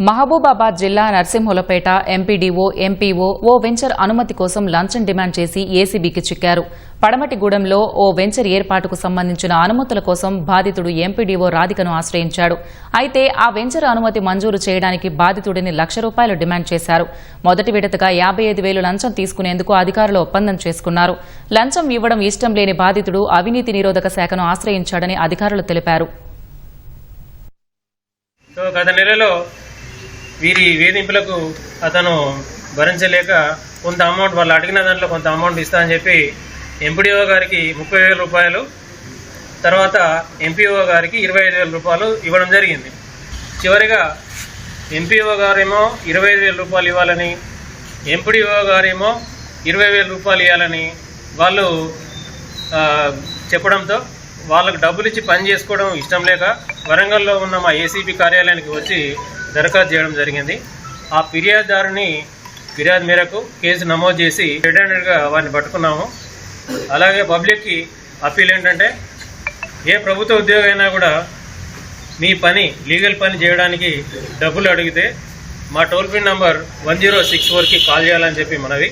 మహబూబాబాద్ జిల్లా Narsimhulapet MPDO MPO ఓ venture అనుమతి కోసం లంచం డిమాండ్ చేసి ఏసీబీకి చిక్కారు. పడమటిగూడెంలో ఓ వెంచర్ ఏర్పాటుకు సంబంధించిన అనుమతుల కోసం బాధితుడు ఎంపీడీఓ రాధికను ఆశ్రయించాడు. అయితే ఆ వెంచర్ అనుమతి మంజూరు చేయడానికి బాధితుడిని ₹1,00,000 డిమాండ్ చేశారు. మొదటి విడతగా 55,000 లంచం తీసుకునేందుకు అధికారులు ఒప్పందం చేసుకున్నారు. లంచం ఇవ్వడం ఇష్టం లేని బాధితుడు అవినీతి నిరోధక శాఖను ఆశ్రయించాడని అధికారులు తెలిపారు. వీరి వేధింపులకు అతను భరించలేక కొంత అమౌంట్ వాళ్ళు అడిగిన దాంట్లో కొంత అమౌంట్ ఇస్తా అని చెప్పి ఎంపీడీఓ గారికి ₹30,000, తర్వాత ఎంపీఓ గారికి ₹25,000 ఇవ్వడం జరిగింది. చివరిగా ఎంపీఓ గారేమో ₹25,000 ఇవ్వాలని, ఎంపీడీఓ గారేమో ₹20,000 ఇవ్వాలని వాళ్ళు చెప్పడంతో వాళ్ళకు డబ్బులు ఇచ్చి పని చేసుకోవడం ఇష్టం లేక వరంగల్లో ఉన్న మా ఏసీబీ కార్యాలయానికి వచ్చి దరఖాస్తు చేయడం జరిగింది. ఆ ఫిర్యాదు మేరకు కేసు నమోదు చేసి రెడ్ హ్యాండెడ్గా వారిని పట్టుకున్నాము. అలాగే పబ్లిక్కి అప్పీల్ ఏంటంటే, ఏ ప్రభుత్వ ఉద్యోగం అయినా కూడా మీ లీగల్ పని చేయడానికి డబ్బులు అడిగితే మా టోల్ ఫ్రీ నంబర్ 1064కి కాల్ చేయాలని చెప్పి మనవి.